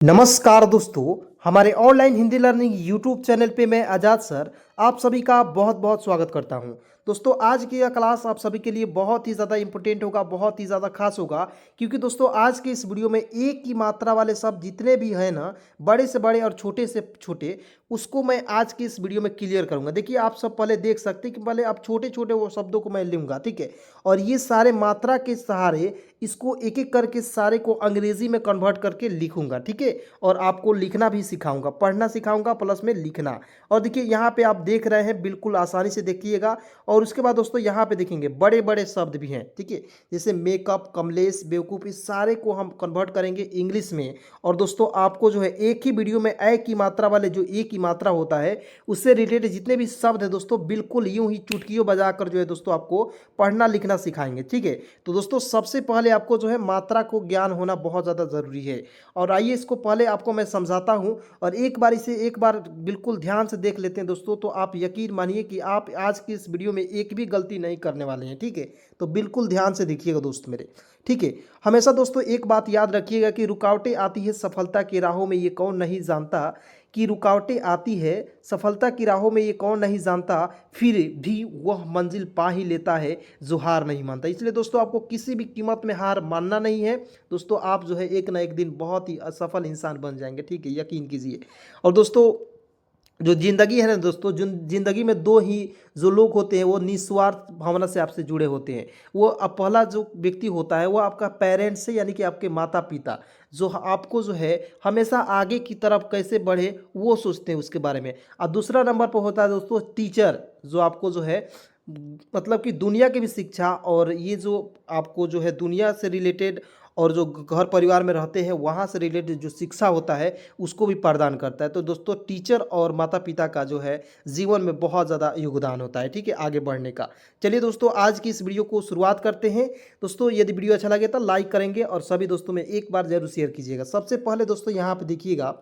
नमस्कार दोस्तों, हमारे online Hindi learning YouTube channel पे मैं आज़ाद सर आप सभी का बहुत बहुत स्वागत करता हूं। दोस्तों, आज की यह क्लास आप सभी के लिए बहुत ही ज़्यादा इंपॉर्टेंट होगा, बहुत ही ज़्यादा खास होगा, क्योंकि दोस्तों आज के इस वीडियो में एक ही मात्रा वाले शब्द जितने भी हैं ना, बड़े से बड़े और छोटे से छोटे, उसको मैं आज की इस वीडियो में क्लियर करूंगा। देखिए, आप सब पहले देख सकते हैं कि पहले आप छोटे छोटे वो शब्दों को मैं लूँगा, ठीक है, और ये सारे मात्रा के सहारे इसको एक एक करके सारे को अंग्रेजी में कन्वर्ट करके लिखूंगा, ठीक है, और आपको लिखना भी सिखाऊंगा, पढ़ना सिखाऊंगा प्लस में लिखना। और देखिए यहाँ पे आप देख रहे हैं, बिल्कुल आसानी से देखिएगा। और उसके बाद दोस्तों यहाँ पे देखेंगे बड़े बड़े शब्द भी हैं, ठीक है, जैसे मेकअप, कमलेश, बेवकूफ़, इस सारे को हम कन्वर्ट करेंगे इंग्लिश में। और दोस्तों आपको जो है एक ही वीडियो में एक ही मात्रा वाले, जो एक ही मात्रा होता है उससे रिलेटेड जितने भी शब्द है दोस्तों, बिल्कुल यूं ही चुटकियों बजाकर जो है दोस्तों आपको पढ़ना लिखना सिखाएंगे, ठीक है। तो दोस्तों सबसे पहले आपको जो है मात्रा को ज्ञान होना बहुत ज़्यादा ज़रूरी है। और आइए इसको पहले आपको मैं समझाता हूं, और एक बार इसे एक बार बिल्कुल ध्यान से देख लेते हैं दोस्तों, तो आप यकीन मानिए कि आप आज की इस वीडियो में एक भी गलती नहीं करने वाले हैं, ठीक है। तो बिल्कुल ध्यान से देखिएगा दोस्त मेरे, ठीक है। हमेशा दोस्तों एक बात याद रखिएगा कि रुकावटें आती है सफलता की राहों में, ये कौन नहीं जानता, कि रुकावटें आती है सफलता की राहों में, ये कौन नहीं जानता, फिर भी वह मंजिल पा ही लेता है जो हार नहीं मानता। इसलिए दोस्तों आपको किसी भी कीमत में हार मानना नहीं है दोस्तों। आप जो है एक ना एक दिन बहुत ही असफल इंसान बन जाएंगे, ठीक है, यकीन कीजिए। और दोस्तों जो ज़िंदगी है ना दोस्तों, जो ज़िंदगी में दो ही जो लोग होते हैं वो निस्वार्थ भावना से आपसे जुड़े होते हैं। वो पहला जो व्यक्ति होता है वो आपका पेरेंट्स से, यानी कि आपके माता पिता, जो आपको जो है हमेशा आगे की तरफ कैसे बढ़े वो सोचते हैं उसके बारे में। और दूसरा नंबर पर होता है दोस्तों टीचर, जो आपको जो है मतलब कि दुनिया की भी शिक्षा, और ये जो आपको जो है दुनिया से रिलेटेड और जो घर परिवार में रहते हैं वहाँ से रिलेटेड जो शिक्षा होता है उसको भी प्रदान करता है। तो दोस्तों टीचर और माता पिता का जो है जीवन में बहुत ज़्यादा योगदान होता है, ठीक है, आगे बढ़ने का। चलिए दोस्तों आज की इस वीडियो को शुरुआत करते हैं। दोस्तों यदि वीडियो अच्छा लगे तो लाइक करेंगे और सभी दोस्तों में एक बार जरूर शेयर कीजिएगा। सबसे पहले दोस्तों यहाँ पे देखिएगा,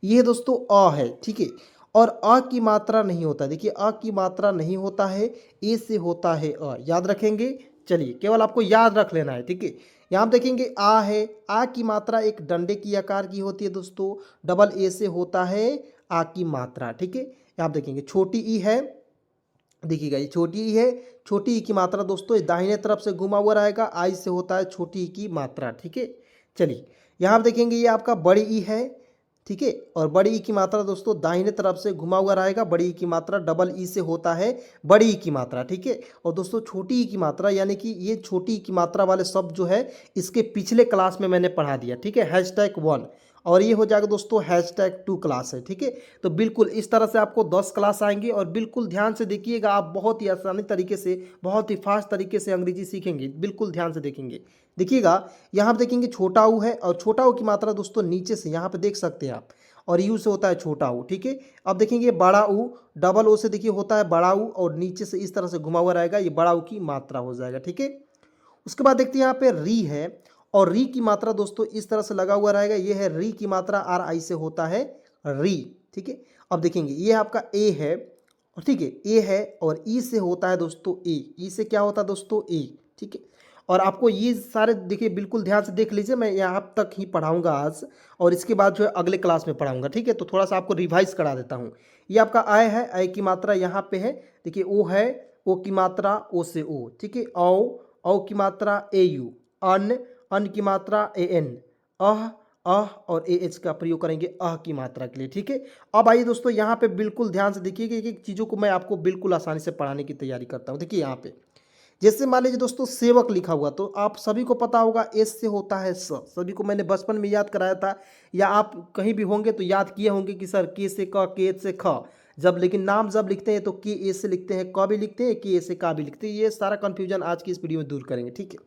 ये दोस्तों अ है, ठीक है, और अ की मात्रा नहीं होता। देखिए अ की मात्रा नहीं होता है, ए से होता है अ, याद रखेंगे। चलिए केवल आपको याद रख लेना है, ठीक है। यहाँ आप देखेंगे आ है, आ की मात्रा एक डंडे की आकार की होती है दोस्तों, डबल ए से होता है आ की मात्रा, ठीक है। यहाँ आप देखेंगे छोटी ई है, देखिएगा ये छोटी ई है, छोटी ई की मात्रा दोस्तों दाहिने तरफ से घुमा हुआ रहेगा, आई से होता है छोटी ई की मात्रा, ठीक है। चलिए यहाँ आप देखेंगे ये आपका बड़ी ई है, ठीक है, और बड़ी ई की मात्रा दोस्तों दाहिने तरफ से घुमा हुआ रहेगा, बड़ी ई की मात्रा डबल ई से होता है बड़ी ई की मात्रा, ठीक है। और दोस्तों छोटी ई की मात्रा, यानी कि ये छोटी ई की मात्रा वाले शब्द जो है इसके पिछले क्लास में मैंने पढ़ा दिया, ठीक है, #1, और ये हो जाएगा दोस्तों #2 क्लास है, ठीक है। तो बिल्कुल इस तरह से आपको 10 क्लास आएंगी, और बिल्कुल ध्यान से देखिएगा, आप बहुत ही आसानी तरीके से, बहुत ही फास्ट तरीके से अंग्रेजी सीखेंगे, बिल्कुल ध्यान से देखेंगे। देखिएगा यहाँ पे देखेंगे छोटा ऊ है, और छोटा ऊ की मात्रा दोस्तों नीचे से यहाँ पे देख सकते हैं आप, और यू से होता है छोटा ऊ, ठीक है। अब देखेंगे बड़ा ऊ, डबल ओ से देखिए होता है बड़ा ऊ, और नीचे से इस तरह से घुमा हुआ रहेगा, ये बड़ा ऊ की मात्रा हो जाएगा, ठीक है। उसके बाद देखते हैं यहाँ पे री है, और री की मात्रा दोस्तों इस तरह से लगा हुआ रहेगा, ये है री की मात्रा, आर आई से होता है री, ठीक है। अब देखेंगे ये आपका ए है, और ठीक है ए है, और ई से होता है दोस्तों ए, ई से क्या होता है दोस्तों ए, ठीक है। और आपको ये सारे देखिए बिल्कुल ध्यान से देख लीजिए, मैं यहाँ तक ही पढ़ाऊंगा आज, और इसके बाद जो है अगले क्लास में पढ़ाऊंगा, ठीक है। तो थोड़ा सा आपको रिवाइज करा देता हूँ। ये आपका आय है, आय की मात्रा यहाँ पे है, देखिए ओ है, ओ की मात्रा ओ से ओ, ठीक है, औ की मात्रा ए यू, अन, अन की मात्रा ए एन, अह, अह, और ए एच का प्रयोग करेंगे अह की मात्रा के लिए, ठीक है। अब आइए दोस्तों यहाँ पे बिल्कुल ध्यान से देखिए कि चीज़ों को मैं आपको बिल्कुल आसानी से पढ़ाने की तैयारी करता हूँ। देखिए यहाँ पे जैसे मान लीजिए दोस्तों सेवक लिखा हुआ, तो आप सभी को पता होगा एस से होता है स, सभी को मैंने बचपन में याद कराया था, या आप कहीं भी होंगे तो याद किए होंगे कि सर के से क, के से ख, जब लेकिन नाम जब लिखते हैं तो के ए से लिखते हैं, क भी लिखते हैं, के ए से का भी लिखते हैं। ये सारा कन्फ्यूजन आज की इस वीडियो में दूर करेंगे, ठीक है।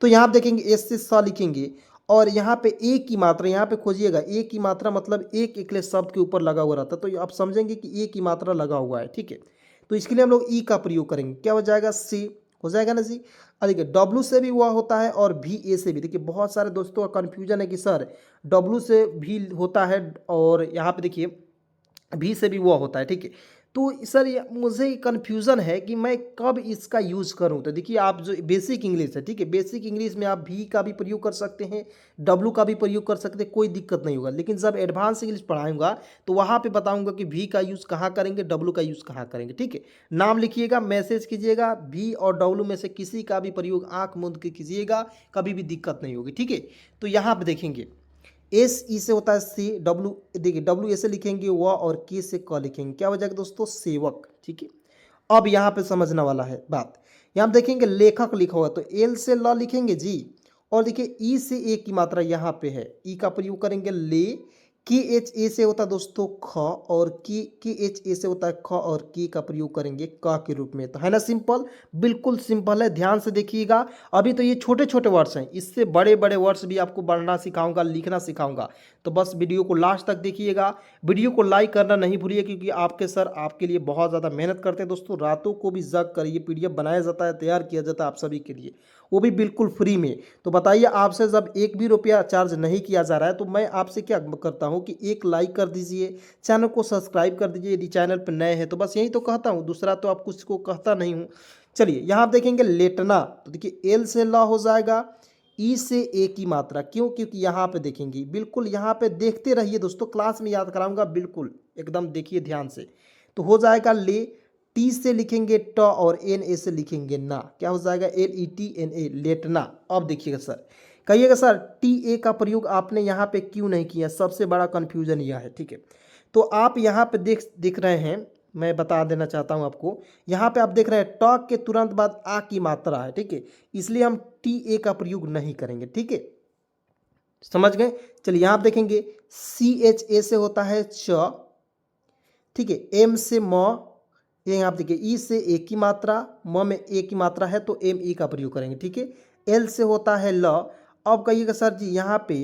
तो यहाँ आप देखेंगे एस से स लिखेंगे, और यहाँ पे ए की मात्रा यहाँ पे खोजिएगा, ए की मात्रा मतलब एक एकले शब्द के ऊपर लगा हुआ रहता है, तो आप समझेंगे कि ए की मात्रा लगा हुआ है, ठीक है। तो इसके लिए हम लोग ई का प्रयोग करेंगे, क्या हो जाएगा सी, हो जाएगा ना जी। और देखिए डब्लू से भी हुआ होता है, और भी ए से भी, देखिए बहुत सारे दोस्तों का कन्फ्यूजन है कि सर डब्लू से भी होता है, और यहाँ पे देखिए भी से भी हुआ होता है, ठीक है। तो सर ये मुझे कन्फ्यूज़न है कि मैं कब इसका यूज़ करूं। तो देखिए, आप जो बेसिक इंग्लिश है, ठीक है, बेसिक इंग्लिश में आप भी का भी प्रयोग कर सकते हैं, डब्लू का भी प्रयोग कर सकते हैं, कोई दिक्कत नहीं होगा। लेकिन जब एडवांस इंग्लिश पढ़ाऊंगा तो वहाँ पे बताऊंगा कि भी का यूज़ कहाँ करेंगे, डब्लू का यूज़ कहाँ करेंगे, ठीक है। नाम लिखिएगा, मैसेज कीजिएगा, भी और डब्लू में से किसी का भी प्रयोग आँख मूंद के कीजिएगा, कभी भी दिक्कत नहीं होगी, ठीक है। तो यहाँ पर देखेंगे, एस ई से होता है सी, डब्लू देखिए डब्लू ए से लिखेंगे व, और के से क लिखेंगे, क्या हो जाएगा दोस्तों, सेवक, ठीक है। अब यहाँ पे समझने वाला है बात, यहाँ पे देखेंगे लेखक लिखा हुआ, तो एल से ल लिखेंगे जी, और देखिए ई से ए की मात्रा यहाँ पे है, ई का प्रयोग करेंगे ले, की एच ए से होता है दोस्तों ख, और की एच ए से होता है ख, और की का प्रयोग करेंगे क के रूप में। तो है ना सिंपल, बिल्कुल सिंपल है, ध्यान से देखिएगा। अभी तो ये छोटे छोटे वर्ड्स हैं, इससे बड़े बड़े वर्ड्स भी आपको पढ़ना सिखाऊंगा, लिखना सिखाऊंगा। तो बस वीडियो को लास्ट तक देखिएगा, वीडियो को लाइक करना नहीं भूलिए, क्योंकि आपके सर आपके लिए बहुत ज़्यादा मेहनत करते हैं दोस्तों, रातों को भी जग कर ये पीडीएफ बनाया जाता है, तैयार किया जाता है आप सभी के लिए, वो भी बिल्कुल फ्री में। तो बताइए, आपसे जब एक भी रुपया चार्ज नहीं किया जा रहा है, तो मैं आपसे क्या करता हूं कि एक लाइक कर दीजिए, चैनल को सब्सक्राइब कर दीजिए यदि चैनल पर नए हैं तो। बस यही तो कहता हूं, दूसरा तो आप कुछ को कहता नहीं हूं। चलिए यहाँ आप देखेंगे लेटना, तो देखिए एल से ला हो जाएगा, ई से ए की मात्रा, क्यों, क्योंकि यहाँ पे देखेंगे, बिल्कुल यहाँ पे देखते रहिए दोस्तों, क्लास में याद कराऊंगा, बिल्कुल एकदम देखिए ध्यान से। तो हो जाएगा ले, टी से लिखेंगे ट, और एन ए से लिखेंगे ना, क्या हो जाएगा, L E T N A, लेटना। अब देखिएगा सर, कहिएगा सर टी ए का प्रयोग आपने यहाँ पे क्यों नहीं किया, सबसे बड़ा कन्फ्यूजन यह है, ठीक है। तो आप यहाँ पे दिख रहे हैं, मैं बता देना चाहता हूँ आपको, यहाँ पे आप देख रहे हैं ट के तुरंत बाद आ की मात्रा है, ठीक है, इसलिए हम टी ए का प्रयोग नहीं करेंगे, ठीक है, समझ गए। चलिए यहाँ आप देखेंगे सी एच ए से होता है च, ठीक है, एम से म, ये यहाँ आप देखिए ई से ए की मात्रा, म में ए की मात्रा है तो एम ई का प्रयोग करेंगे, ठीक है। एल से होता है ल। अब कहिएगा सर जी यहाँ पे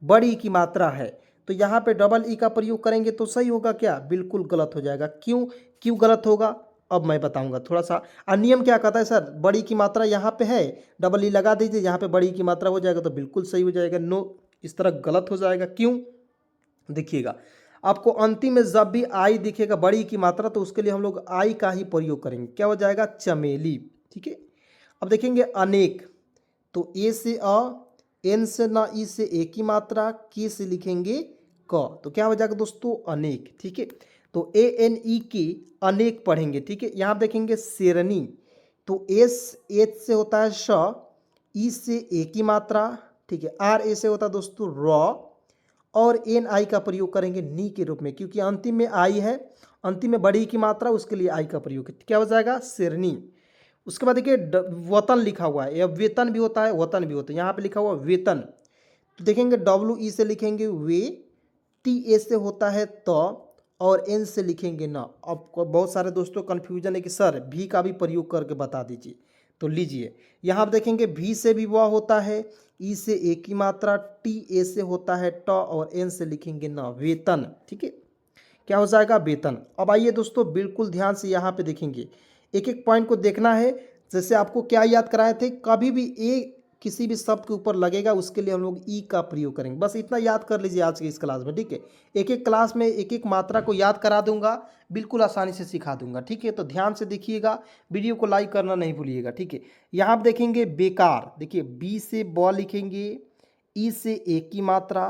बड़ी ई की मात्रा है, तो यहाँ पे डबल ई का प्रयोग करेंगे तो सही होगा क्या, बिल्कुल गलत हो जाएगा। क्यों, क्यों गलत होगा, अब मैं बताऊंगा थोड़ा सा। नियम क्या कहता है सर, बड़ी की मात्रा यहाँ पे है, डबल ई लगा दीजिए, यहाँ पे बड़ी की मात्रा हो जाएगा तो बिल्कुल सही हो जाएगा। नो, इस तरह गलत हो जाएगा। क्यों, देखिएगा, आपको अंतिम में जब भी आई दिखेगा बड़ी की मात्रा, तो उसके लिए हम लोग आई का ही प्रयोग करेंगे, क्या हो जाएगा, चमेली, ठीक है। अब देखेंगे अनेक, तो ए से अ, एन से ना, ई से ए की मात्रा, के से लिखेंगे क, तो क्या हो जाएगा दोस्तों, अनेक, ठीक है। तो ए एन ई की अनेक पढ़ेंगे, ठीक है। यहाँ देखेंगे शेरनी, तो एस एच से होता है श, ई से ए की मात्रा, ठीक है, आर ए से होता है दोस्तों रॉ, और एन आई का प्रयोग करेंगे नी के रूप में, क्योंकि अंतिम में आई है, अंतिम में बड़ी की मात्रा, उसके लिए आई का प्रयोग, क्या हो जाएगा, शेरनी। उसके बाद देखिए वतन लिखा हुआ है, या वेतन भी होता है, वतन भी होता है, यहाँ पे लिखा हुआ वेतन, तो देखेंगे डब्ल्यू ई से लिखेंगे वे, टी ए से होता है तो, और एन से लिखेंगे ना। अब बहुत सारे दोस्तों कन्फ्यूजन है कि सर भी का भी प्रयोग करके बता दीजिए, तो लीजिए, यहाँ आप देखेंगे भी से भी वह होता है, ई से ए की मात्रा, टी ए से होता है ट, और एन से लिखेंगे ना, वेतन, ठीक है, क्या हो जाएगा, वेतन। अब आइए दोस्तों, बिल्कुल ध्यान से यहाँ पे देखेंगे, एक एक पॉइंट को देखना है। जैसे आपको क्या याद कराए थे, कभी भी ए किसी भी शब्द के ऊपर लगेगा उसके लिए हम लोग ई का प्रयोग करेंगे, बस इतना याद कर लीजिए आज की इस क्लास में, ठीक है। एक एक क्लास में एक एक मात्रा को याद करा दूंगा, बिल्कुल आसानी से सिखा दूंगा, ठीक है। तो ध्यान से देखिएगा, वीडियो को लाइक करना नहीं भूलिएगा, ठीक है। यहाँ आप देखेंगे बेकार, देखिए बी से ब लिखेंगे, ई से ए की मात्रा,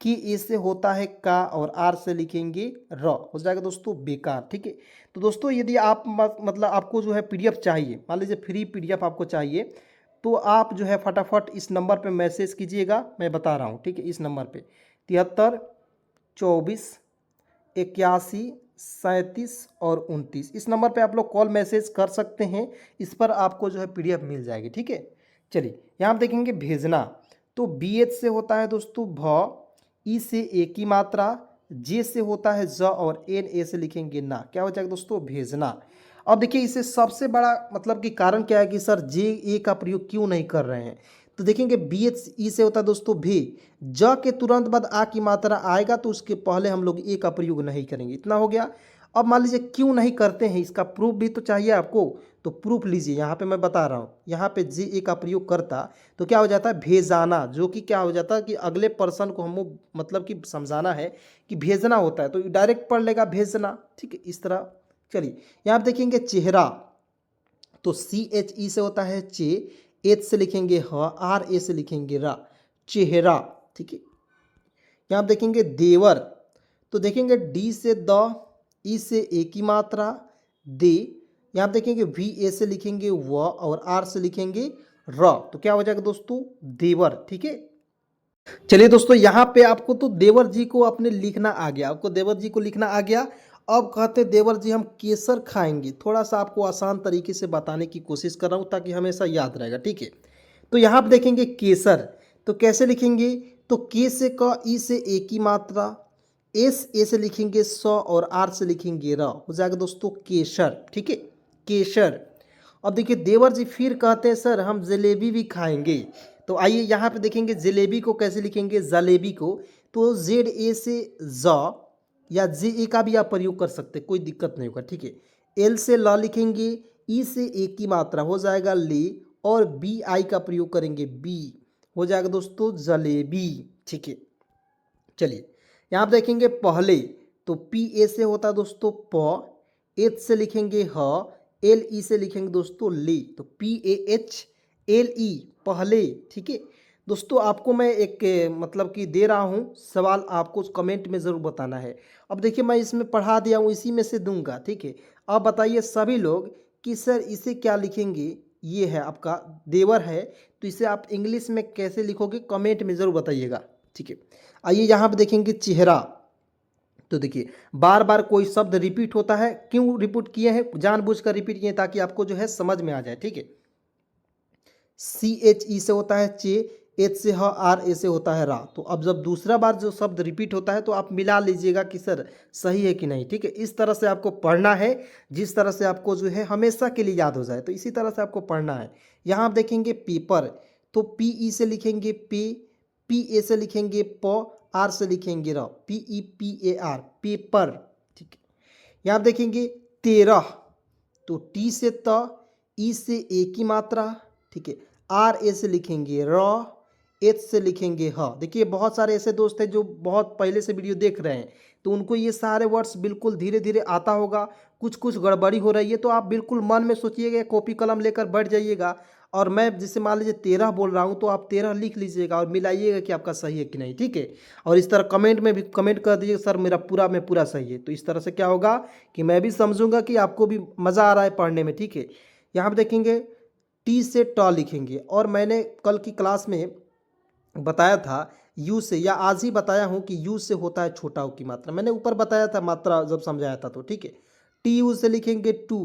कि ए से होता है का, और आर से लिखेंगे र, हो जाएगा दोस्तों बेकार, ठीक है। तो दोस्तों यदि आप मतलब आपको जो है पीडीएफ चाहिए, मान लीजिए फ्री पीडीएफ आपको चाहिए, तो आप जो है फटाफट इस नंबर पे मैसेज कीजिएगा, मैं बता रहा हूँ, ठीक है। इस नंबर पे 73 24 81 37 और 29, इस नंबर पे आप लोग कॉल मैसेज कर सकते हैं, इस पर आपको जो है पीडीएफ मिल जाएगी, ठीक है। चलिए यहाँ आप देखेंगे भेजना, तो बी एच से होता है दोस्तों भ, ई से ए की मात्रा, जे से होता है ज, और एन ए से लिखेंगे ना, क्या हो जाएगा दोस्तों, भेजना। अब देखिए इसे सबसे बड़ा मतलब कि कारण क्या है कि सर जे ए का प्रयोग क्यों नहीं कर रहे हैं, तो देखेंगे बी एच ई से होता है दोस्तों भी, ज के तुरंत बाद आ की मात्रा आएगा तो उसके पहले हम लोग ए का प्रयोग नहीं करेंगे, इतना हो गया। अब मान लीजिए क्यों नहीं करते हैं, इसका प्रूफ भी तो चाहिए आपको, तो प्रूफ लीजिए, यहाँ पे मैं बता रहा हूँ, यहाँ पे जे ए का प्रयोग करता तो क्या हो जाता है, भेजाना, जो कि क्या हो जाता है कि अगले पर्सन को हमको मतलब कि समझाना है कि भेजना होता है, तो डायरेक्ट पढ़ लेगा भेजना, ठीक है, इस तरह चलिए यहाँ आप देखेंगे चेहरा, तो CHE से होता है चे, H से लिखेंगे ह, RA से लिखेंगे रा, चेहरा। ठीक है, यहाँ आप देखेंगे देवर, तो देखेंगे D से द, ई से ए की मात्रा, दे। यहाँ आप देखेंगे VA से लिखेंगे व और R से लिखेंगे र, तो क्या हो जाएगा दोस्तों देवर। ठीक है, चलिए दोस्तों यहाँ पे आपको तो देवर जी को अपने लिखना आ गया, आपको देवर जी को लिखना आ गया। अब कहते हैं देवर जी हम केसर खाएंगे, थोड़ा सा आपको आसान तरीके से बताने की कोशिश कर रहा हूँ ताकि हमेशा याद रहेगा। ठीक है, तो यहाँ आप देखेंगे केसर, तो कैसे लिखेंगे, तो के से क, ई से ए की मात्रा, एस ए से लिखेंगे स और आर से लिखेंगे र, हो जाएगा दोस्तों केसर। ठीक है, केसर। अब देखिए देवर जी फिर कहते हैं सर हम जलेबी भी खाएंगे, तो आइए यहाँ पे देखेंगे जलेबी को कैसे लिखेंगे, जलेबी को, तो ZA से ज या JA का भी आप प्रयोग कर सकते हैं, कोई दिक्कत नहीं होगा। ठीक है, L से ल लिखेंगे, ई से ए की मात्रा हो जाएगा ले, और BI का प्रयोग करेंगे बी, हो जाएगा दोस्तों जलेबी। ठीक है, चलिए यहाँ आप देखेंगे पहले, तो PA से होता है दोस्तों प, H से लिखेंगे ह, LE से लिखेंगे दोस्तों ले, तो PAHLE पहले। ठीक है दोस्तों, आपको मैं एक मतलब कि दे रहा हूँ सवाल, आपको कमेंट में ज़रूर बताना है। अब देखिए मैं इसमें पढ़ा दिया हूँ, इसी में से दूंगा। ठीक है, अब बताइए सभी लोग कि सर इसे क्या लिखेंगे, ये है आपका देवर है, तो इसे आप इंग्लिश में कैसे लिखोगे कमेंट में ज़रूर बताइएगा। ठीक है, आइए यहाँ पे देखेंगे चेहरा, तो देखिए बार बार कोई शब्द रिपीट होता है, क्यों रिपीट किए हैं, जानबूझकर रिपीट किए ताकि आपको जो है समझ में आ जाए। ठीक है, CHE से होता है चे, H से ह, RA से होता है रा, तो अब जब दूसरा बार जो शब्द रिपीट होता है तो आप मिला लीजिएगा कि सर सही है कि नहीं। ठीक है, इस तरह से आपको पढ़ना है, जिस तरह से आपको जो है हमेशा के लिए याद हो जाए, तो इसी तरह से आपको पढ़ना है। यहाँ आप देखेंगे पेपर, तो PE से लिखेंगे पे, PA से लिखेंगे प, R से लिखेंगे र, PEPAR पेपर। ठीक है, यहाँ आप देखेंगे 13, तो T से त, ई से ए की मात्रा, ठीक है, RA से लिखेंगे र, H से लिखेंगे ह। देखिए बहुत सारे ऐसे दोस्त हैं जो बहुत पहले से वीडियो देख रहे हैं, तो उनको ये सारे वर्ड्स बिल्कुल धीरे धीरे आता होगा, कुछ कुछ गड़बड़ी हो रही है, तो आप बिल्कुल मन में सोचिएगा, कॉपी कलम लेकर बैठ जाइएगा, और मैं जैसे मान लीजिए 13 बोल रहा हूँ तो आप 13 लिख लीजिएगा और मिलाइएगा कि आपका सही है कि नहीं। ठीक है, और इस तरह कमेंट में भी कमेंट कर दीजिए सर मेरा पूरा में पूरा सही है, तो इस तरह से क्या होगा कि मैं भी समझूंगा कि आपको भी मज़ा आ रहा है पढ़ने में। ठीक है, यहाँ पर देखेंगे T से ट लिखेंगे, और मैंने कल की क्लास में बताया था U से, या आज ही बताया हूँ कि U से होता है छोटा U की मात्रा, मैंने ऊपर बताया था मात्रा जब समझाया था तो। ठीक है, TU से लिखेंगे टू,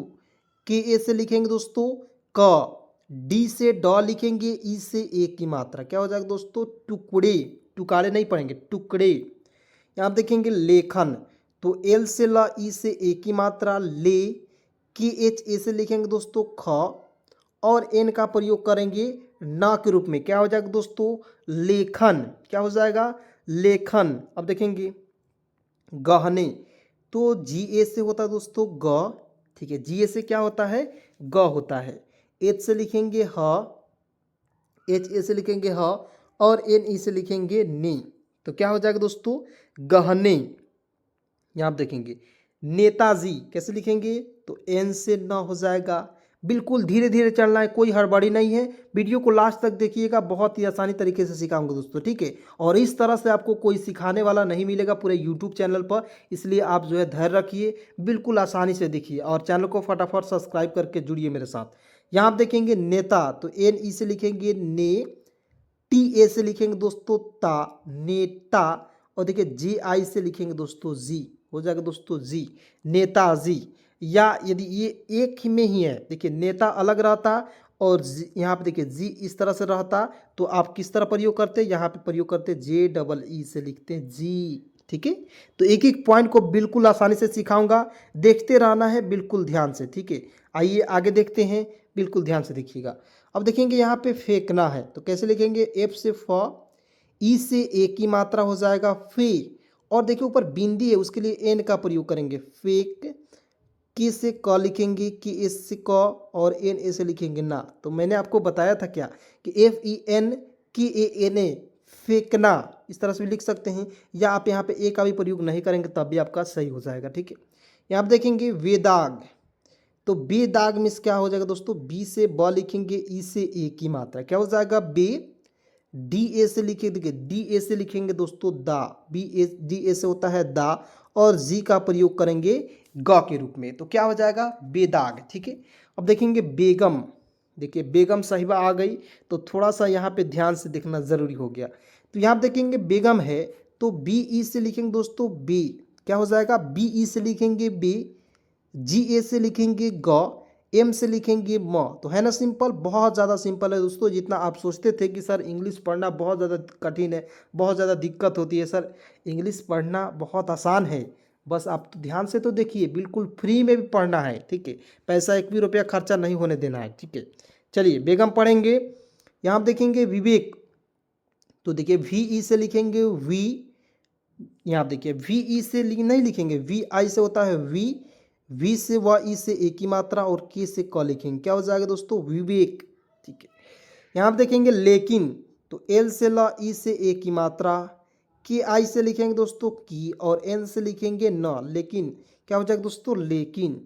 KA से लिखेंगे दोस्तों क, D से ड लिखेंगे, ई से ए की मात्रा, क्या हो जाएगा दोस्तों टुकड़े, टुकाड़े नहीं पढ़ेंगे टुकड़े। यहाँ आप देखेंगे लेखन, तो L से ल, ई से ए की मात्रा ले, KHA से लिखेंगे दोस्तों ख, और एन का प्रयोग करेंगे ना के रूप में, क्या हो जाएगा दोस्तों लेखन, क्या हो जाएगा लेखन। अब देखेंगे गहने, तो GA से होता है दोस्तों ग, ठीक है, GA से क्या होता है ग होता है, H से लिखेंगे ह, HA से लिखेंगे ह, और NE से लिखेंगे ने, तो क्या हो जाएगा दोस्तों गहने। यहाँ आप देखेंगे नेताजी, कैसे लिखेंगे, तो N से न हो जाएगा। बिल्कुल धीरे धीरे चलना है, कोई हड़बड़ी नहीं है, वीडियो को लास्ट तक देखिएगा, बहुत ही आसानी तरीके से सिखाऊंगा दोस्तों। ठीक है, और इस तरह से आपको कोई सिखाने वाला नहीं मिलेगा पूरे यूट्यूब चैनल पर, इसलिए आप जो है धैर्य रखिए, बिल्कुल आसानी से देखिए, और चैनल को फटाफट सब्सक्राइब करके जुड़िए मेरे साथ। यहाँ आप देखेंगे नेता, तो NE से लिखेंगे ने, TA से लिखेंगे दोस्तों ता, नेता, और देखिए JI से लिखेंगे दोस्तों जी, हो जाएगा दोस्तों जी नेताजी। या यदि ये एक ही में ही है, देखिए नेता अलग रहता और यहाँ पे देखिए जी इस तरह से रहता, तो आप किस तरह प्रयोग करते, यहाँ पे प्रयोग करते JEE से लिखते हैं जी। ठीक है, तो एक एक पॉइंट को बिल्कुल आसानी से सिखाऊंगा, देखते रहना है बिल्कुल ध्यान से। ठीक है, आइए आगे देखते हैं, बिल्कुल ध्यान से देखिएगा। अब देखेंगे यहाँ पे फेंकना है, तो कैसे लिखेंगे, F से फ, ई से ए की मात्रा हो जाएगा फे, और देखिए ऊपर बिंदी है उसके लिए एन का प्रयोग करेंगे फेक, के से क लिखेंगे, के एस से क, और एन ए से लिखेंगे ना। तो मैंने आपको बताया था क्या कि FENKANA फेंकना, इस तरह से भी लिख सकते हैं, या आप यहाँ पे ए का भी प्रयोग नहीं करेंगे तब भी आपका सही हो जाएगा। ठीक है, यहाँ आप देखेंगे वेदाग, तो बेदाग मीन्स क्या हो जाएगा दोस्तों, बी से ब लिखेंगे, ई से ए की मात्रा क्या हो जाएगा बे, डी ए से लिखे, देखिए डी ए से लिखेंगे दोस्तों दा, बी ए डी ए से होता है दा, और जी का प्रयोग करेंगे ग के रूप में, तो क्या हो जाएगा बेदाग। ठीक है, अब देखेंगे बेगम, देखिए बेगम साहिबा आ गई, तो थोड़ा सा यहाँ पे ध्यान से देखना ज़रूरी हो गया। तो यहाँ पे देखेंगे बेगम है, तो बी ई से लिखेंगे दोस्तों बी, क्या हो जाएगा बी ई से लिखेंगे बी, जी ए से लिखेंगे ग, एम से लिखेंगे म, तो है ना सिंपल, बहुत ज़्यादा सिंपल है दोस्तों। जितना आप सोचते थे कि सर इंग्लिश पढ़ना बहुत ज़्यादा कठिन है, बहुत ज़्यादा दिक्कत होती है, सर इंग्लिश पढ़ना बहुत आसान है, बस आप तो ध्यान से तो देखिए, बिल्कुल फ्री में भी पढ़ना है। ठीक है, पैसा एक भी रुपया खर्चा नहीं होने देना है। ठीक है, चलिए बेगम पढ़ेंगे। यहाँ आप देखेंगे विवेक, तो देखिए वी ई से लिखेंगे वी, यहाँ आप देखिए वी ई से नहीं लिखेंगे, वी आई से होता है वी से व ई से ए की मात्रा, और के से क लिखेंगे, क्या हो जाएगा दोस्तों विवेक। ठीक है, यहाँ आप देखेंगे लेकिन, तो एल से ल, ई से ए की मात्रा, के आई से लिखेंगे दोस्तों की, और एन से लिखेंगे न, लेकिन क्या हो जाएगा दोस्तों लेकिन।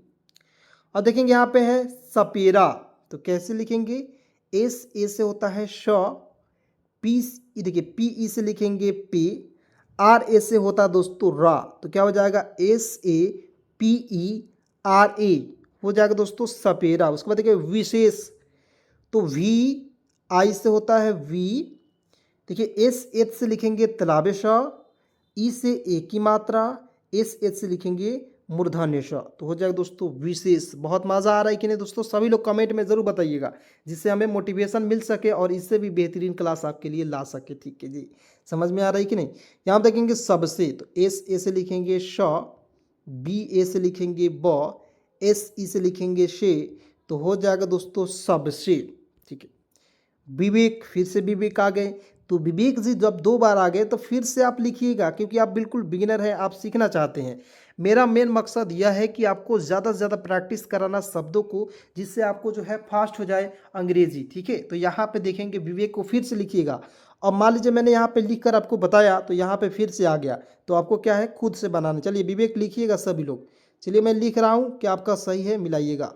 और देखेंगे यहाँ पे है सपेरा, तो कैसे लिखेंगे, एस ए से होता है श, पी, देखिए पी ई से लिखेंगे पे, आर ए से होता है दोस्तों रा, तो क्या हो जाएगा S A P E R A हो जाएगा दोस्तों सपेरा। उसके बाद देखिए विशेष, तो वी आई से होता है वी, देखिए एस एच से लिखेंगे तलाबेश, ई से ए की मात्रा, एस एच से लिखेंगे मूर्धन्यश, तो हो जाएगा दोस्तों विशेष। बहुत मज़ा आ रहा है कि नहीं दोस्तों, सभी लोग कमेंट में ज़रूर बताइएगा, जिससे हमें मोटिवेशन मिल सके और इससे भी बेहतरीन क्लास आपके लिए ला सके। ठीक है जी, समझ में आ रहा है कि नहीं। यहाँ देखेंगे सबसे, तो एस ए से लिखेंगे श, बी ए से लिखेंगे ब, एस ई से लिखेंगे शे, तो हो जाएगा दोस्तों सबसे। ठीक है, विवेक, फिर से विवेक आ गए, तो विवेक जी जब 2 बार आ गए तो फिर से आप लिखिएगा, क्योंकि आप बिल्कुल बिगिनर हैं, आप सीखना चाहते हैं। मेरा मेन मकसद यह है कि आपको ज़्यादा से ज़्यादा प्रैक्टिस कराना शब्दों को, जिससे आपको जो है फास्ट हो जाए अंग्रेजी। ठीक है, तो यहाँ पे देखेंगे विवेक को फिर से लिखिएगा। अब मान लीजिए मैंने यहाँ पे लिख कर आपको बताया, तो यहाँ पे फिर से आ गया, तो आपको क्या है खुद से बनाना। चलिए विवेक लिखिएगा सभी लोग। चलिए मैं लिख रहा हूँ, क्या आपका सही है मिलाइएगा।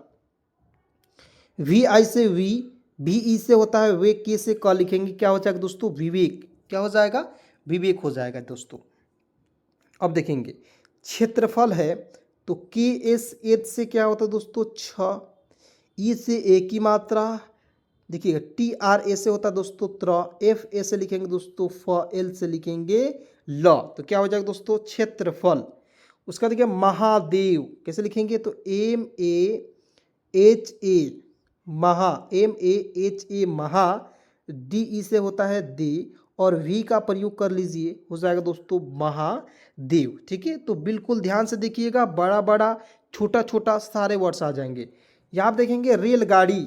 वी आई से वी, भी ई से होता है वे, के से क लिखेंगे, क्या हो जाएगा दोस्तों विवेक, क्या हो जाएगा विवेक हो जाएगा दोस्तों। अब देखेंगे क्षेत्रफल है, तो के एस एच से क्या होता है दोस्तों 6, ई से ए की मात्रा, देखिएगा टी आर ए से होता है दोस्तों त्र, एफ ए से लिखेंगे दोस्तों फ, एल से लिखेंगे ल, तो क्या हो जाएगा दोस्तों क्षेत्रफल। उसका देखिए महादेव कैसे लिखेंगे, तो एम ए एच ए महा, एम ए एच ए महा, डी ई से होता है दे, और वी का प्रयोग कर लीजिए, हो जाएगा दोस्तों महादेव। ठीक है, तो बिल्कुल ध्यान से देखिएगा, बड़ा बड़ा छोटा छोटा सारे वर्ड्स आ जाएंगे। यहाँ आप देखेंगे रेलगाड़ी,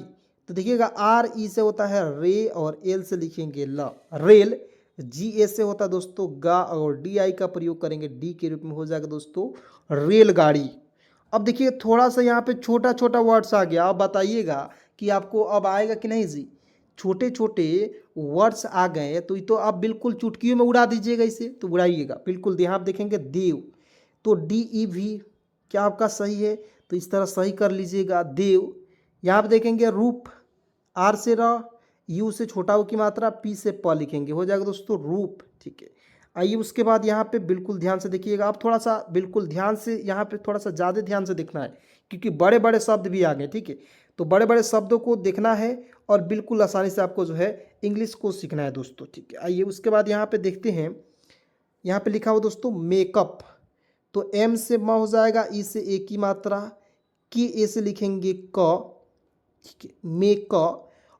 तो देखिएगा आर ई से होता है रे, और एल से लिखेंगे ल, रेल, जी ए से होता है दोस्तों गा, और डी आई का प्रयोग करेंगे डी के रूप में, हो जाएगा दोस्तों रेलगाड़ी। अब देखिए थोड़ा सा यहाँ पे छोटा छोटा वर्ड्स आ गया, अब बताइएगा कि आपको अब आएगा कि नहीं जी। छोटे छोटे वर्ड्स आ गए तो ये तो आप बिल्कुल चुटकियों में उड़ा दीजिएगा, इसे तो उड़ाइएगा बिल्कुल। यहाँ आप देखेंगे देव, तो डी ई भी क्या आपका सही है, तो इस तरह सही कर लीजिएगा देव। यहाँ आप देखेंगे रूप, आर से र, यू से छोटा ऊ की मात्रा, पी से प लिखेंगे, हो जाएगा दोस्तों रूप। ठीक है, आइए उसके बाद यहाँ पे बिल्कुल ध्यान से देखिएगा, आप थोड़ा सा बिल्कुल ध्यान से, यहाँ पे थोड़ा सा ज़्यादा ध्यान से देखना है, क्योंकि बड़े बड़े शब्द भी आ गए। ठीक है, तो बड़े बड़े शब्दों को देखना है और बिल्कुल आसानी से आपको जो है इंग्लिश को सीखना है दोस्तों। ठीक है, आइए उसके बाद यहाँ पे देखते हैं, यहाँ पे लिखा हो दोस्तों मेकअप, तो एम से म हो जाएगा, ई से ए की मात्रा, के ए से लिखेंगे क, ठीक है मेक,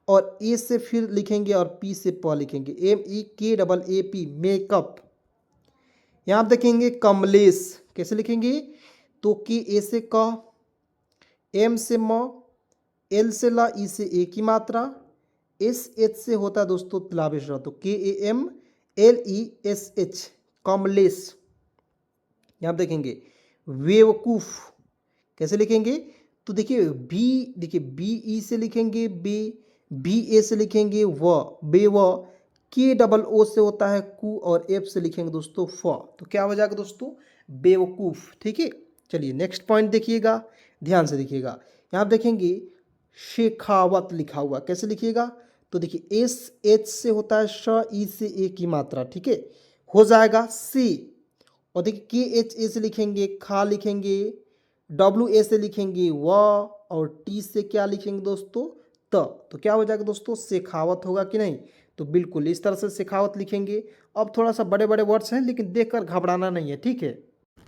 और ए से फिर लिखेंगे और पी से प लिखेंगे, एम ई के डबल ए पी मेकअप। यहाँ आप देखेंगे कमलेश, कैसे लिखेंगे, तो के ए से क, एम से म, एल से ला, ई से ए की मात्रा, एस एच से होता है दोस्तों तलाबेश, तो K A M L E S H Kamlesh. यहाँ आप देखेंगे बेवकूफ, कैसे लिखेंगे, तो देखिए बी ई से लिखेंगे बे, बी ए से लिखेंगे व, बेव, के डबल ओ से होता है कु, और एफ से लिखेंगे दोस्तों फ, तो क्या हो जाएगा दोस्तों बेवकूफ। ठीक है, चलिए नेक्स्ट पॉइंट देखिएगा, ध्यान से देखिएगा। यहाँ आप देखेंगे शेखावत लिखा हुआ, कैसे लिखिएगा? तो देखिए एस एच से होता है श, ई से ए की मात्रा, ठीक है, हो जाएगा सी। और देखिए के एच ए से लिखेंगे खा लिखेंगे, डब्ल्यू ए से लिखेंगे व, और टी से क्या लिखेंगे दोस्तों? तो क्या हो जाएगा दोस्तों? शेखावत होगा कि नहीं? तो बिल्कुल इस तरह से शेखावत लिखेंगे। अब थोड़ा सा बड़े बड़े वर्ड्स हैं लेकिन देखकर घबराना नहीं है, ठीक है।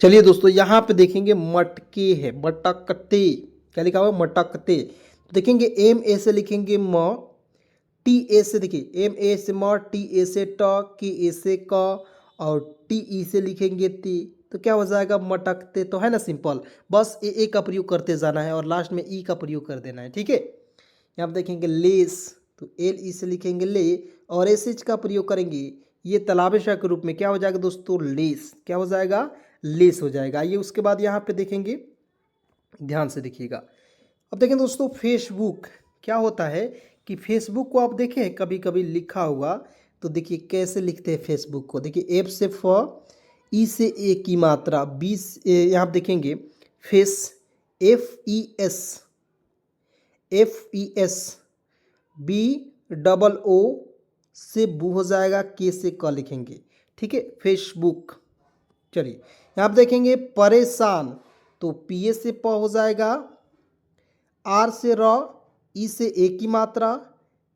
चलिए दोस्तों यहाँ पे देखेंगे मटके है, मटकते, क्या लिखा हुआ है? मटकते। तो देखेंगे एम ए से लिखेंगे म, टी ए से, देखिए एम ए से म, टी ए से ट, के ए से क, और टी ई से लिखेंगे ती। तो क्या हो जाएगा? मटकते। तो है ना सिंपल, बस ए का प्रयोग करते जाना है और लास्ट में ई का प्रयोग कर देना है, ठीक है। यहाँ पे देखेंगे लेस, तो एल ई से लिखेंगे ले, और एस एच का प्रयोग करेंगे, ये तलाबेशा के रूप में क्या हो जाएगा दोस्तों? लेस। क्या हो जाएगा? लेस हो जाएगा। आइए उसके बाद यहाँ पे देखेंगे, ध्यान से देखिएगा। अब देखें दोस्तों फेसबुक, क्या होता है कि फेसबुक को आप देखें कभी कभी लिखा हुआ, तो देखिए कैसे लिखते हैं फेसबुक को। देखिए एफ से फ, ई से ए की मात्रा, बी से यहाँ आप देखेंगे face, F E S, F E S, B double O से बू हो जाएगा, के से क लिखेंगे, ठीक है, फेसबुक। चलिए यहाँ आप देखेंगे परेशान, तो पी ए से प हो जाएगा, आर से र, ई से ए की मात्रा,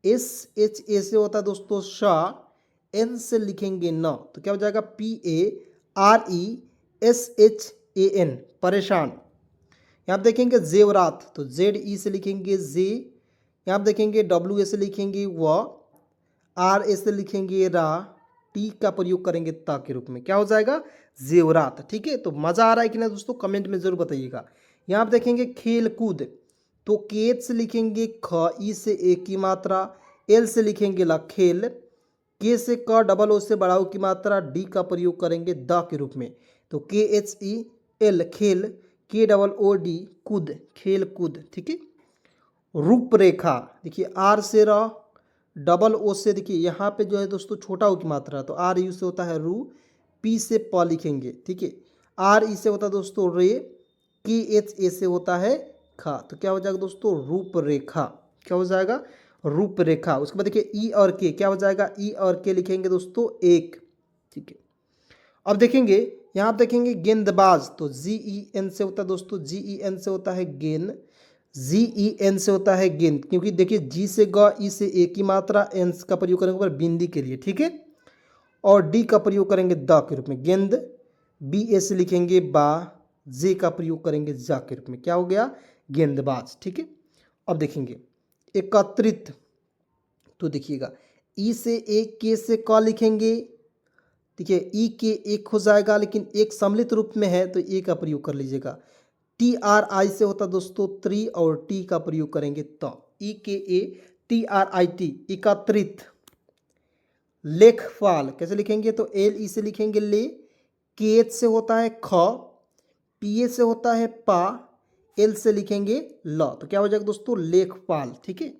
एस एच ए से होता है दोस्तों शाह, एन से लिखेंगे न, तो क्या हो जाएगा? P A R E S H A N, परेशान। यहाँ आप देखेंगे जेवरात, तो जेड ई से लिखेंगे जे, यहाँ आप देखेंगे डब्ल्यू ए से लिखेंगे व, आर ए से लिखेंगे रा, टी का प्रयोग करेंगे ता के रूप में, क्या हो जाएगा? जेवरात, ठीक है। तो मज़ा आ रहा है कि ना दोस्तों? कमेंट में ज़रूर बताइएगा। यहाँ आप देखेंगे खेल कूद, तो केत से लिखेंगे ख, ई से ए की मात्रा, एल से लिखेंगे ला खेल, के से क, डबल ओ से बड़ा ओ की मात्रा, डी का प्रयोग करेंगे द के रूप में, तो के एच ई एल खेल, के डबल ओ डी कूद, खेल कूद, ठीक है। रूपरेखा, देखिए आर से र, डबल ओ से, देखिए यहाँ पे जो है दोस्तों छोटा ओ की मात्रा, तो आर यू से होता है रू, पी से प लिखेंगे, ठीक है, आर ई से होता है दोस्तों रे, के एच ए से होता है खा, तो क्या हो जाएगा दोस्तों? रूपरेखा। क्या हो जाएगा? रूपरेखा। उसके बाद देखिए ई और के, क्या हो जाएगा? ई और के लिखेंगे दोस्तों एक, ठीक है। अब देखेंगे यहाँ आप देखेंगे गेंदबाज, तो जी ई एन से होता है दोस्तों, जी ई एन से होता है गेंद, जी ई एन से होता है गेंद, क्योंकि देखिए जी से ग, ई से ए की मात्रा, एन का प्रयोग करेंगे ऊपर बिंदी के लिए, ठीक है, और डी का प्रयोग करेंगे द के रूप में, गेंद, बी ए से लिखेंगे बा, जे का प्रयोग करेंगे जा के रूप में, क्या हो गया? गेंदबाज, ठीक है। अब देखेंगे एकत्रित, तो देखिएगा ई से एक, के से क लिखेंगे, देखिए ई के एक हो जाएगा, लेकिन एक सम्मिलित रूप में है तो ए का प्रयोग कर लीजिएगा। टी आर आई से होता दोस्तों त्री, और टी का प्रयोग करेंगे तो, ई के A T R I T, एकत्रित। लेखपाल, कैसे लिखेंगे? तो एल ई से लिखेंगे ले, के एच से होता है ख, पी ए से होता है पा, एल से लिखेंगे ल, तो क्या हो जाएगा दोस्तों? लेखपाल, ठीक है।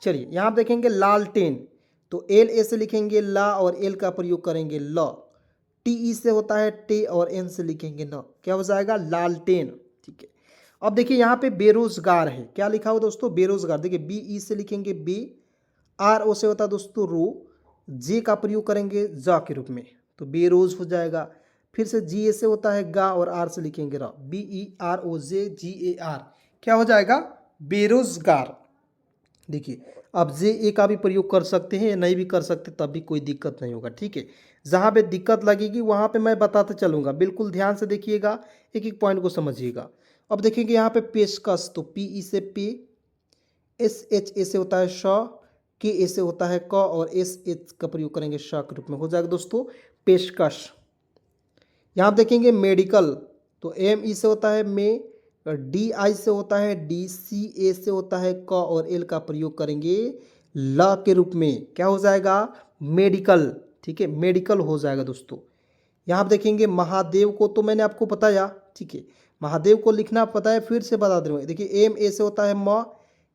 चलिए यहाँ आप देखेंगे लालटेन, तो एल ए से लिखेंगे ला, और एल का प्रयोग करेंगे ल, टी ई से होता है टे, और एन से लिखेंगे न, क्या हो जाएगा? लालटेन, ठीक है। अब देखिए यहाँ पे बेरोजगार है, क्या लिखा हो दोस्तों? बेरोजगार। देखिए बी ई से लिखेंगे बी, आर ओ से होता है दोस्तों रो, जे का प्रयोग करेंगे जा के रूप में, तो बेरोज हो जाएगा। फिर से जी ए से होता है गा, और आर से लिखेंगे रा, B E R O J G A R, क्या हो जाएगा? बेरोजगार। देखिए अब जे ए का भी प्रयोग कर सकते हैं या नहीं भी कर सकते, तब भी कोई दिक्कत नहीं होगा, ठीक है। जहाँ पे दिक्कत लगेगी वहाँ पे मैं बताते चलूँगा, बिल्कुल ध्यान से देखिएगा, एक एक पॉइंट को समझिएगा। अब देखेंगे यहाँ पे पेशकश, तो पी ई से पे, एस एच ए से होता है श, के ए से होता है क, और एस एच का प्रयोग करेंगे श के रूप में, हो जाएगा दोस्तों पेशकश। यहाँ आप देखेंगे मेडिकल, तो एम ई से होता है में, डी आई से होता है डी, सी ए से होता है क, और एल का प्रयोग करेंगे ल के रूप में, क्या हो जाएगा? मेडिकल, ठीक है, मेडिकल हो जाएगा दोस्तों। यहाँ आप देखेंगे महादेव को तो मैंने आपको बताया, ठीक है, महादेव को लिखना पता है, फिर से बता दे रहा हूँ। देखिए एम ए से होता है म,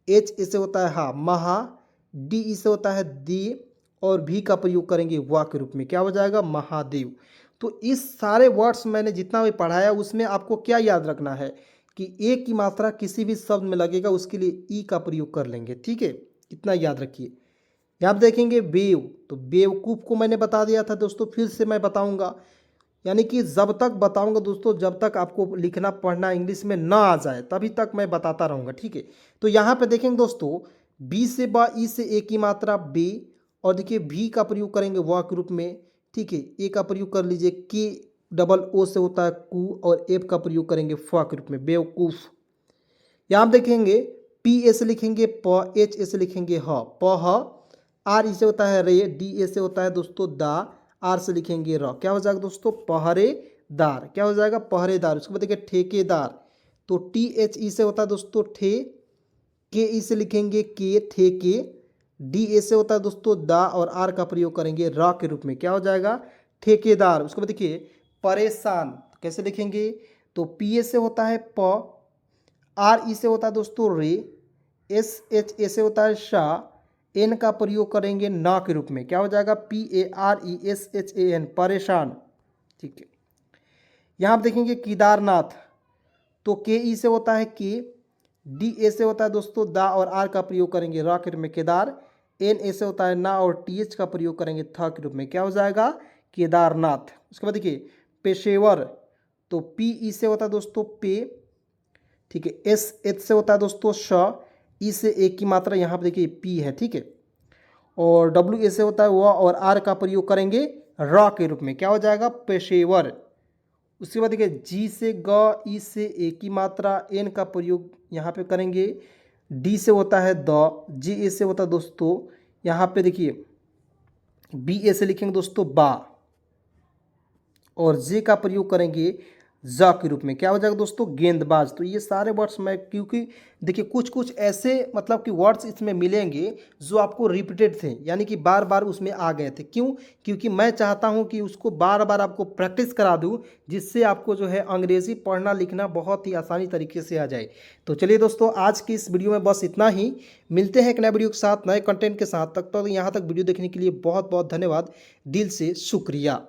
एच ए से होता है हा, महा, डी ई से होता है दी, और भी का प्रयोग करेंगे वा के रूप में, क्या हो जाएगा? महादेव। तो इस सारे वर्ड्स मैंने जितना भी पढ़ाया उसमें आपको क्या याद रखना है कि ए की मात्रा किसी भी शब्द में लगेगा उसके लिए ई का प्रयोग कर लेंगे, ठीक है, इतना याद रखिए। यहाँ आप देखेंगे बेव, तो बेवकूफ़ को मैंने बता दिया था दोस्तों, फिर से मैं बताऊंगा, यानी कि जब तक बताऊंगा दोस्तों, जब तक आपको लिखना पढ़ना इंग्लिश में ना आ जाए तभी तक मैं बताता रहूँगा, ठीक है। तो यहाँ पे देखेंगे दोस्तों, बी से बा, ई से ए की मात्रा बे, और देखिए भी का प्रयोग करेंगे वा के रूप में, ठीक है। ए का प्रयोग कर लीजिए, के डबल ओ से होता है कू, और एफ का प्रयोग करेंगे फा के रूप में, बेवकूफ़। यहाँ आप देखेंगे पी ए से लिखेंगे प, एच ए से लिखेंगे ह, प ह, आर ई से होता है रे, डी ए से होता है दोस्तों दा, आर से लिखेंगे र, क्या हो जाएगा दोस्तों पहरेदार, क्या हो जाएगा पहरेदार। उसके बाद देखिए ठेकेदार, तो टी एच ई से होता है दोस्तों ठे, के ई से लिखेंगे के थे के, डी ए से होता है दोस्तों दा, और आर का प्रयोग करेंगे रा के रूप में, क्या हो जाएगा ठेकेदार। उसके बाद देखिए परेशान, तो कैसे लिखेंगे, तो पी ए से होता है प, आर ई से होता है दोस्तों रे, एस एच ए से होता है शाह, एन का प्रयोग करेंगे ना के रूप में, क्या हो जाएगा P A R E S H A N, परेशान, ठीक है। यहाँ आप देखेंगे केदारनाथ, तो के ई से होता है के, डी ए से होता है दोस्तों दा, और आर का प्रयोग करेंगे रा के रूप में केदार, एन ए से होता है ना, और टी एच का प्रयोग करेंगे था के रूप में, क्या हो जाएगा केदारनाथ। उसके बाद देखिए पेशेवर, तो पी ई से होता है दोस्तों पे, ठीक है, एस एच से होता है दोस्तों श, ई से ए की मात्रा यहाँ पर देखिए पी है, ठीक है, और डब्ल्यू ए से होता है वह, और आर का प्रयोग करेंगे रा के रूप में, क्या हो जाएगा पेशेवर। उसके बाद देखिए जी से ग, ई से ए की मात्रा, एन का प्रयोग यहाँ पे करेंगे, डी से होता है द, जी ए से होता है दोस्तों यहाँ पे देखिए बी ए से लिखेंगे दोस्तों बा, और जे का प्रयोग करेंगे जा के रूप में, क्या हो जाएगा दोस्तों गेंदबाज। तो ये सारे वर्ड्स मैं, क्योंकि देखिए कुछ कुछ ऐसे मतलब कि वर्ड्स इसमें मिलेंगे जो आपको रिपीटेड थे, यानी कि बार बार उसमें आ गए थे। क्यों? क्योंकि मैं चाहता हूं कि उसको बार बार आपको प्रैक्टिस करा दूं, जिससे आपको जो है अंग्रेजी पढ़ना लिखना बहुत ही आसानी तरीके से आ जाए। तो चलिए दोस्तों, आज की इस वीडियो में बस इतना ही। मिलते हैं एक नए वीडियो के साथ, नए कंटेंट के साथ। तक तो यहाँ तक वीडियो देखने के लिए बहुत बहुत धन्यवाद, दिल से शुक्रिया।